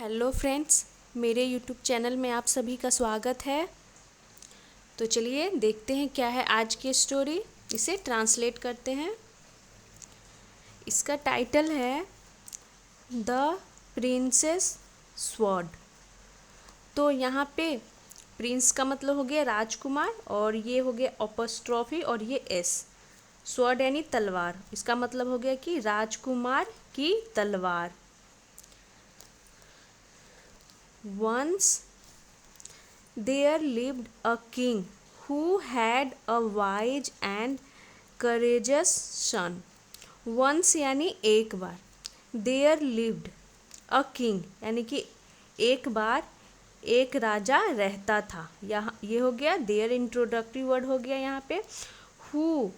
Hello friends, मेरे YouTube channel में आप सभी का स्वागत है। तो चलिए देखते हैं क्या है आज की स्टोरी। इसे ट्रांसलेट करते हैं। इसका टाइटल है द प्रिंसेस स्वॉर्ड। तो यहाँ पे प्रिंस का मतलब हो गया राजकुमार, और ये हो गया अपॉस्ट्रॉफी और ये एस। स्वॉर्ड यानी तलवार, इसका मतलब हो गया कि राजकुमार की तलवार। Once there lived a king who had a wise and courageous son. Once यानी एक बार, there lived a king यानी कि एक बार एक राजा रहता था। यहाँ ये हो गया there, इंट्रोडक्टरी वर्ड हो गया यहाँ पे। who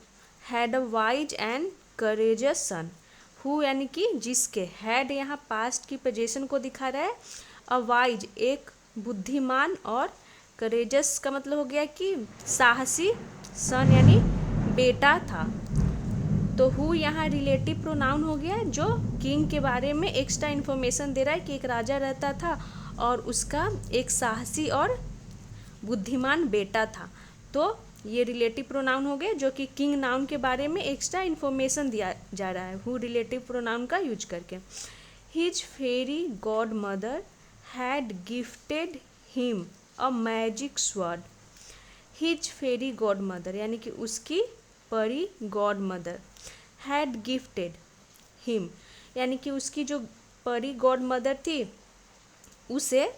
had a wise and courageous son. who यानी कि जिसके, had यहाँ पास्ट की पोजीशन को दिखा रहा है। अ वाइज एक बुद्धिमान, और करेजस का मतलब हो गया कि साहसी, सन यानी बेटा था। तो हु यहाँ रिलेटिव प्रोनाउन हो गया, जो किंग के बारे में एक्स्ट्रा इन्फॉर्मेशन दे रहा है कि एक राजा रहता था और उसका एक साहसी और बुद्धिमान बेटा था। तो ये रिलेटिव प्रोनाउन हो गया, जो कि किंग नाउन के बारे में एक्स्ट्रा इन्फॉर्मेशन दिया जा रहा है हु रिलेटिव प्रोनाउन का यूज करके। His fairy godmother had gifted him a magic sword. His fairy godmother यानी कि उसकी परी God mother had gifted him यानी कि उसकी जो परी गॉड मदर थी उसे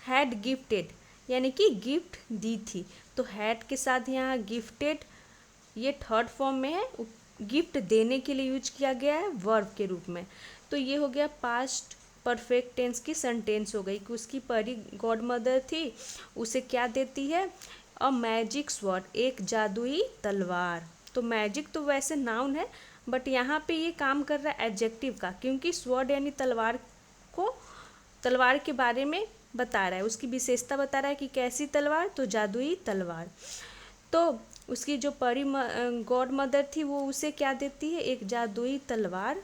had gifted यानी कि गिफ्ट दी थी। तो had के साथ यहाँ गिफ्टेड ये थर्ड फॉर्म में है, गिफ्ट देने के लिए यूज किया गया है वर्ब के रूप में। तो ये हो गया पास्ट परफेक्ट टेंस की सेंटेंस हो गई कि उसकी परी गॉड मदर थी, उसे क्या देती है, अ मैजिक स्वॉर्ड, एक जादुई तलवार। तो मैजिक तो वैसे नाउन है, बट यहाँ पे ये काम कर रहा है एडजेक्टिव का, क्योंकि स्वॉर्ड यानी तलवार को, तलवार के बारे में बता रहा है, उसकी विशेषता बता रहा है कि कैसी तलवार, तो जादुई तलवार। तो उसकी जो परी गॉड मदर थी वो उसे क्या देती है, एक जादुई तलवार।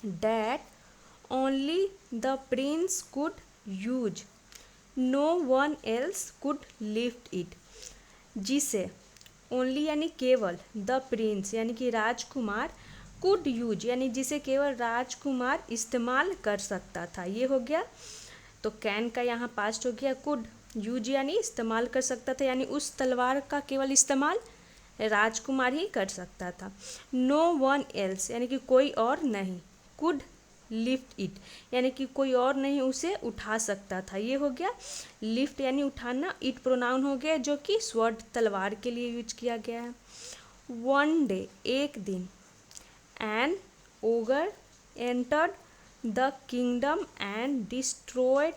That only the prince could use, no one else could lift it, जिसे only यानी केवल, the prince यानी कि राजकुमार, could use यानी जिसे केवल राजकुमार इस्तेमाल कर सकता था। ये हो गया, तो कैन का यहाँ पास्ट हो गया, could use यानी इस्तेमाल कर सकता था, यानी उस तलवार का केवल इस्तेमाल राजकुमार ही कर सकता था। नो वन एल्स यानी कि कोई और नहीं, कुड लिफ्ट इट यानी कि कोई और नहीं उसे उठा सकता था। ये हो गया लिफ्ट यानी उठाना, इट प्रोनाउन हो गया जो कि स्वॉर्ड तलवार के लिए यूज किया गया है। वन डे एक दिन, an ogre entered the kingdom and destroyed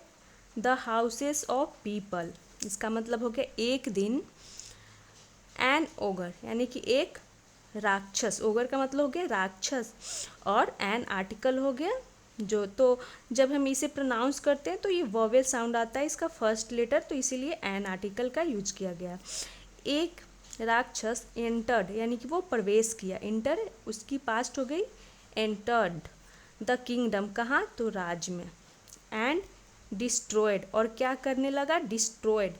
the houses of people. इसका मतलब हो गया एक दिन, एन ओगर यानी कि एक राक्षस, ओगर का मतलब हो गया राक्षस, और एन आर्टिकल हो गया जो। तो जब हम इसे प्रोनाउंस करते हैं तो ये वोवेल साउंड आता है इसका फर्स्ट लेटर, तो इसीलिए एन आर्टिकल का यूज किया गया। एक राक्षस एंटर्ड यानी कि वो प्रवेश किया, एंटर उसकी पास्ट हो गई, एंटर्ड द किंगडम, कहाँ, तो राज में। एंड डिस्ट्रॉयड और क्या करने लगा, डिस्ट्रॉयड,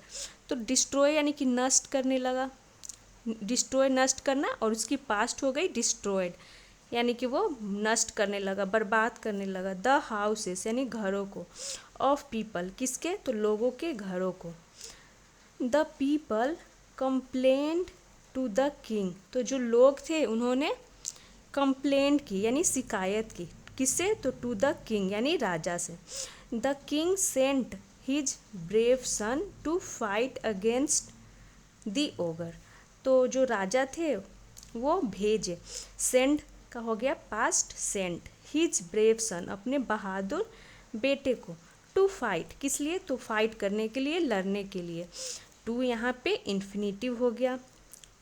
तो डिस्ट्रॉय यानी कि नष्ट करने लगा, डिस्ट्रॉय नष्ट करना, और उसकी पास्ट हो गई डिस्ट्रॉयड यानी कि वो नष्ट करने लगा, बर्बाद करने लगा। द हाउसेस यानी घरों को, ऑफ पीपल किसके, तो लोगों के घरों को। The people complained to the king, तो जो लोग थे उन्होंने कंप्लेंट की यानी शिकायत की, किससे, तो टू द किंग यानी राजा से। The king sent his brave son to fight against the ogre, तो जो राजा थे वो भेजे, सेंड का हो गया पास्ट, सेंट हिज ब्रेव सन अपने बहादुर बेटे को, टू फाइट किस लिए, तो फाइट करने के लिए, लड़ने के लिए। टू यहाँ पे इन्फिनिटिव हो गया,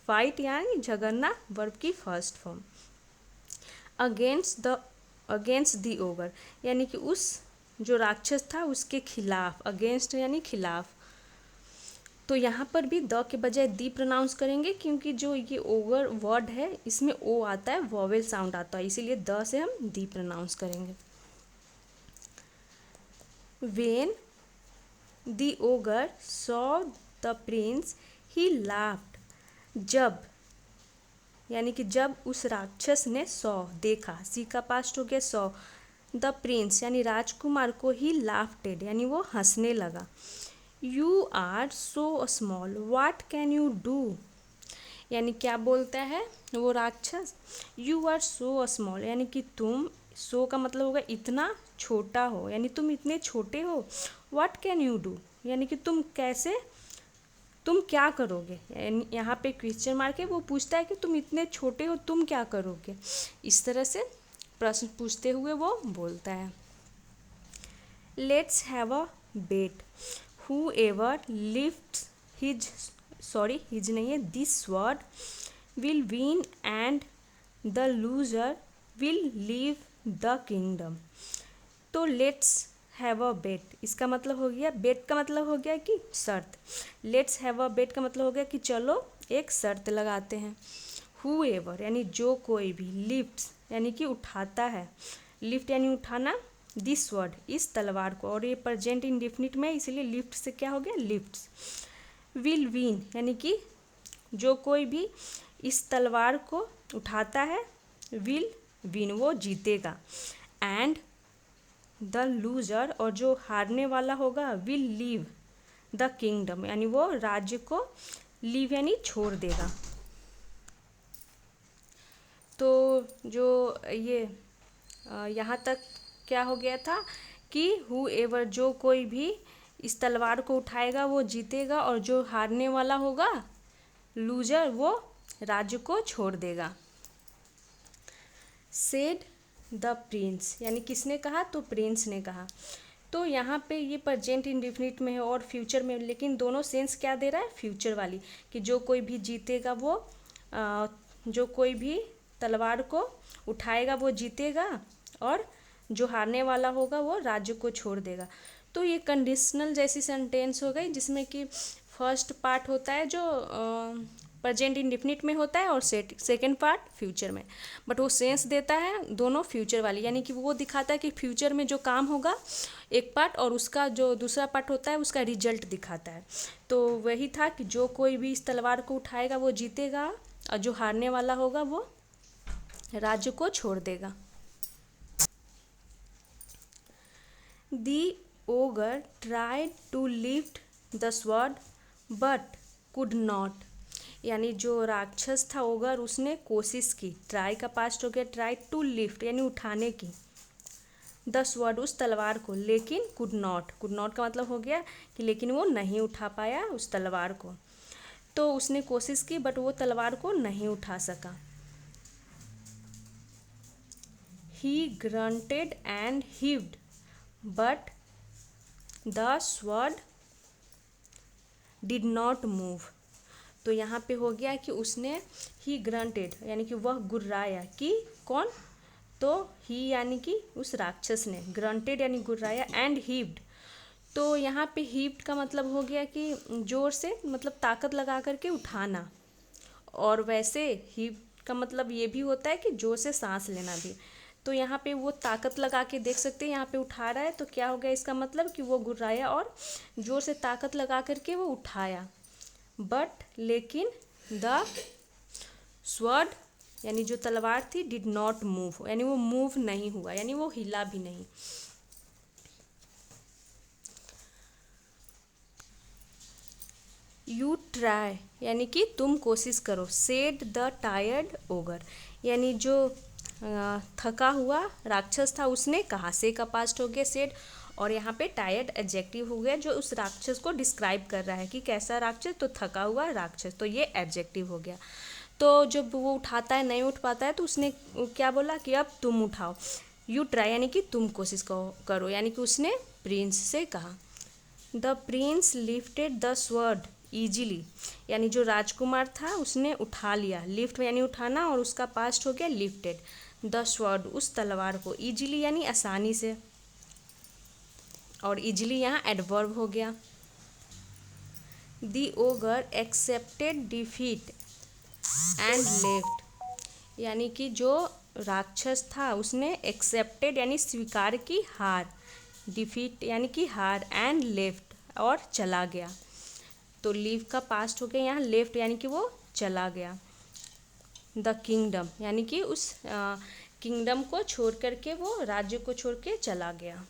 फाइट यानी झगड़ना वर्ब की first form. Against the ogre यानी कि उस जो राक्षस था उसके खिलाफ, अगेंस्ट यानी खिलाफ। तो यहाँ पर भी द के बजाय दी प्रोनाउंस करेंगे, क्योंकि जो ये ओवर वर्ड है इसमें ओ आता है, वॉवेल साउंड आता है, इसीलिए द से हम दी प्रोनाउंस करेंगे। When the ogre saw the prince, he laughed. जब यानी कि जब उस राक्षस ने सॉ देखा, सी का पास्ट हो गया सॉ, द प्रिंस यानी राजकुमार को, ही लाफ्टेड यानी वो हंसने लगा. You are so small, what can you do. यानी क्या बोलता है वो राक्षस, यू आर सो स्मॉल यानी कि तुम, सो का मतलब होगा इतना छोटा हो, यानी तुम इतने छोटे हो. व्हाट कैन यू डू यानी कि तुम कैसे, तुम क्या करोगे. यहाँ पे क्वेश्चन मार्क है, वो पूछता है कि तुम इतने छोटे हो तुम क्या करोगे. इस तरह से प्रश्न पूछते हुए वो बोलता है. Let's have a bet, whoever lift his, sorry his नहीं है, this sword will win and the loser will leave the kingdom. तो लेट्स हैव अ बेट, इसका मतलब हो गया, बेट का मतलब हो गया कि शर्त. लेट्स हैव अ बेट का मतलब हो गया कि चलो एक शर्त लगाते हैं. हु एवर यानी जो कोई भी, लिफ्ट यानी कि उठाता है, लिफ्ट यानी उठाना, दिस वर्ड इस तलवार को, और ये प्रेजेंट इंडेफिनिट में इसलिए लिफ्ट से क्या हो गया लिफ्ट्स. विल विन यानी कि जो कोई भी इस तलवार को उठाता है, विल विन वो जीतेगा. एंड द लूजर और जो हारने वाला होगा, विल लीव द किंगडम यानी वो राज्य को, लीव यानी छोड़ देगा. तो जो ये यहाँ तक क्या हो गया था कि हु एवर जो कोई भी इस तलवार को उठाएगा वो जीतेगा, और जो हारने वाला होगा लूजर वो राज्य को छोड़ देगा. सेड द प्रिंस यानी किसने कहा, तो प्रिंस ने कहा. तो यहाँ पे ये प्रेजेंट इंडेफिनिट में है और फ्यूचर में, लेकिन दोनों सेंस क्या दे रहा है, फ्यूचर वाली, कि जो कोई भी जीतेगा वो, जो कोई भी तलवार को उठाएगा वो जीतेगा, और जो हारने वाला होगा वो राज्य को छोड़ देगा. तो ये कंडीशनल जैसी सेंटेंस हो गई, जिसमें कि फर्स्ट पार्ट होता है जो प्रेजेंट इंडेफिनिट में होता है, और सेकेंड पार्ट फ्यूचर में, बट वो सेंस देता है दोनों फ्यूचर वाली, यानी कि वो दिखाता है कि फ्यूचर में जो काम होगा एक पार्ट, और उसका जो दूसरा पार्ट होता है उसका रिजल्ट दिखाता है. तो वही था कि जो कोई भी इस तलवार को उठाएगा वो जीतेगा, और जो हारने वाला होगा वो राज्य को छोड़ देगा. The ogre tried to lift the sword but could not. यानी जो राक्षस था ओगर, उसने कोशिश की, ट्राई का पास्ट हो गया, ट्राई टू लिफ्ट यानी उठाने की, द स्वॉर्ड उस तलवार को, लेकिन कुड नॉट, कुड नॉट का मतलब हो गया कि लेकिन वो नहीं उठा पाया उस तलवार को. तो उसने कोशिश की बट वो तलवार को नहीं उठा सका. He granted and heaved but the sword did not move. तो यहाँ पे हो गया कि उसने, ही ग्रंटेड यानी कि वह गुर्राया, कि कौन, तो ही यानी कि उस राक्षस ने, ग्रंटेड यानी गुर्राया, एंड हीव्ड. तो यहाँ पे हीव्ड का मतलब हो गया कि जोर से, मतलब ताकत लगा करके उठाना, और वैसे हीव्ड का मतलब ये भी होता है कि जोर से सांस लेना भी. तो यहाँ पे वो ताकत लगा के देख सकते हैं, यहाँ पे उठा रहा है तो क्या हो गया इसका मतलब कि वो गुर्राया और जोर से ताकत लगा करके वो उठाया. बट लेकिन द स्वॉर्ड यानी जो तलवार थी, डिड नॉट मूव यानी वो मूव नहीं हुआ, यानी वो हिला भी नहीं. यू ट्राई यानी कि तुम कोशिश करो. सेड द टायर्ड ओगर यानी जो थका हुआ राक्षस था उसने कहा. से का पास्ट हो गया सेड, और यहाँ पे टायर्ड एडजेक्टिव हो गया जो उस राक्षस को डिस्क्राइब कर रहा है कि कैसा राक्षस, तो थका हुआ राक्षस, तो ये एडजेक्टिव हो गया. तो जब वो उठाता है नहीं उठ पाता है तो उसने क्या बोला कि अब तुम उठाओ. यू ट्राई यानी कि तुम कोशिश करो, यानी कि उसने प्रिंस से कहा. The Prince lifted the sword easily यानी जो राजकुमार था उसने उठा लिया, लिफ्ट यानी उठाना, और उसका पास्ट हो गया लिफ्टेड, द स्वॉर्ड उस तलवार को, ईजिली यानी आसानी से, और ईजिली यहाँ एडवर्ब हो गया. The ogre accepted defeat and left यानी कि जो राक्षस था उसने एक्सेप्टेड यानी स्वीकार की हार, डिफीट यानी कि हार, एंड लेफ्ट और चला गया। तो लीव का पास्ट हो गया यहाँ लेफ्ट यानी कि वो चला गया। द किंगडम यानी कि उस किंगडम को छोड़ करके, वो राज्य को छोड़ के चला गया।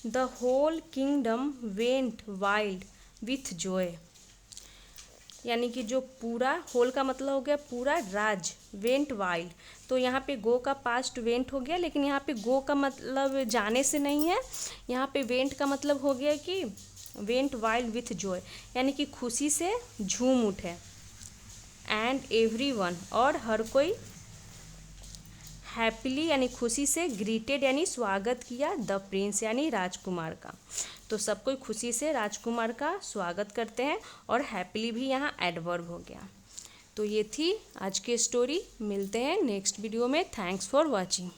The whole kingdom went wild with joy यानी कि जो पूरा, होल का मतलब हो गया पूरा, राज, वेंट वाइल्ड, तो यहाँ पे गो का पास्ट वेंट हो गया, लेकिन यहाँ पे गो का मतलब जाने से नहीं है, यहाँ पे वेंट का मतलब हो गया कि वेंट वाइल्ड विथ जॉय यानी कि खुशी से झूम उठे। एंड एवरीवन और हर कोई, हैप्पीली यानी खुशी से, ग्रीटेड यानी स्वागत किया, द प्रिंस यानी राजकुमार का। तो सब कोई खुशी से राजकुमार का स्वागत करते हैं, और हैप्पीली भी यहाँ एडवर्ब हो गया। तो ये थी आज की स्टोरी। मिलते हैं नेक्स्ट वीडियो में। Thanks for watching.